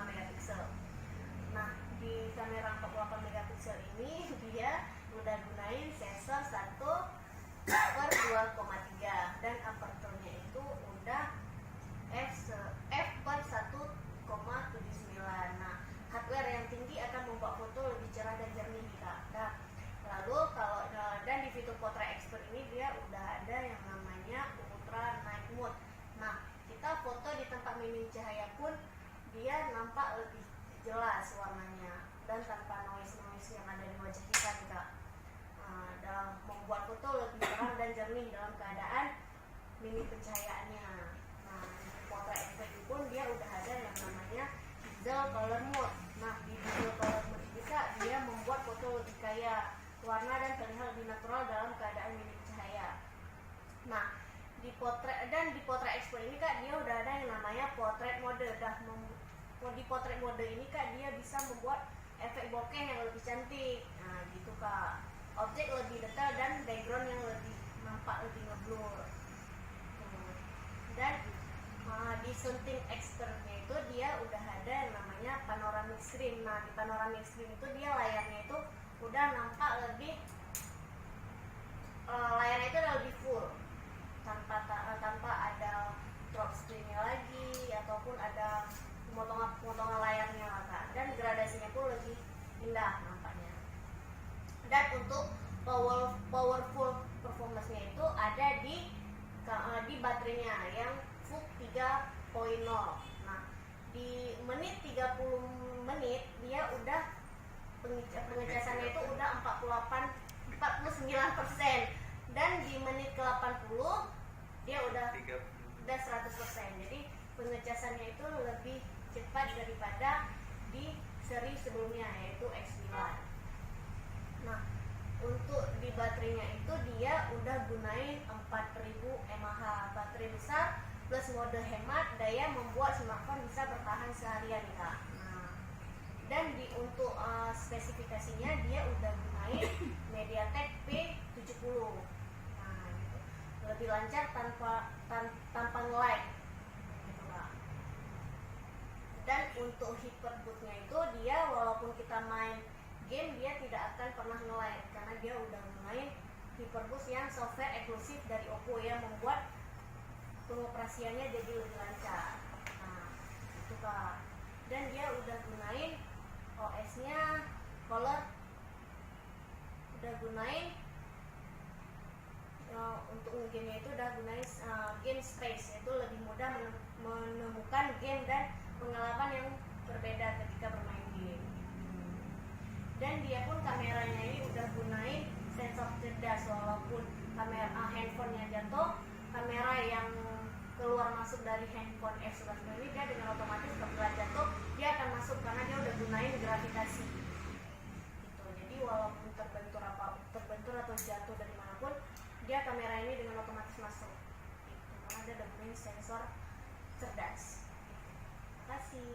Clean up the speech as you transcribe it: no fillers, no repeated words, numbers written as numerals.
megapiksel. Nah, di kamera 48 megapiksel ini dia udah gunain sensor 1/2,3 dan aperturnya itu udah f/1,79. Nah, hardware yang tinggi akan membuat foto lebih cerah dan jernih, Kak. Nah, lalu kalau dan di fitur Portrait Expert ini dia udah ada yang namanya Ultra Night Mode. Nah, kita foto di tempat minim cahaya pun dia nampak lebih jelas warnanya dan tanpa noise yang ada di wajah kita, Kak. Dalam membuat foto lebih terang dan jernih dalam keadaan minim pencahayaannya. Nah, di Portrait Expert pun dia udah ada yang namanya Digital Color Mode. Nah, di Digital Color Mode ini, Kak, dia membuat foto lebih kaya warna dan terlihat lebih natural dalam keadaan minim cahaya. Nah, di Portrait Expert ini, Kak, dia udah ada yang namanya Portrait Mode. Di Portrait Mode ini, Kak, dia bisa membuat efek bokeh yang lebih cantik. Nah, gitu, Kak. Objek lebih detail dan background yang nampak lebih ngeblur. Dan di Shooting Expertnya itu dia udah ada yang namanya panoramic screen. Nah, di panoramic screen itu dia layarnya itu udah nampak lebih layarnya itu udah lebih full tanpa ada drop screennya lagi ataupun ada pemotongan layarnya lah, Kak. Dan gradasinya pun lebih indah nampaknya. Dan untuk powerful performance-nya itu ada di baterainya yang VOOC 3.0. Nah, di 30 menit dia udah pengecasannya itu udah 49%, dan di menit ke 80 dia udah 100%. Jadi pengecasannya itu lebih cepat daripada di seri sebelumnya, yaitu X9. Nah, untuk di baterainya itu dia udah gunain 4000 mAh baterai besar plus mode hemat daya membuat smartphone bisa bertahan seharian, Kak. Nah, dan untuk spesifikasinya dia udah gunain MediaTek P70. Nah, gitu. Lebih lancar tanpa nge-lag, gitu, Kak. Dan untuk hyperbootnya itu dia walaupun kita main game dia tidak akan pernah nge-lag karena dia udah gunain hyperboost yang software eksklusif dari Oppo yang membuat pengoperasiannya jadi lebih lancar. Nah, itu, Kak. Dan dia udah gunain OS-nya Color, udah gunain untuk game-nya itu udah gunain game space, yaitu lebih mudah menemukan game dan pengalaman yang berbeda ketika bermain game. Dan dia pun kameranya ini udah gunain sensor cerdas, walaupun kamera handphonenya jatuh, kamera yang keluar masuk dari handphone F11 ini dia dengan otomatis ketika jatuh dia akan masuk karena dia udah gunain gravitasi. Gitu. Jadi walaupun terbentur atau jatuh dari manapun, dia kamera ini dengan otomatis masuk. Gitu. Karena dia udah gunain sensor cerdas. Terima kasih.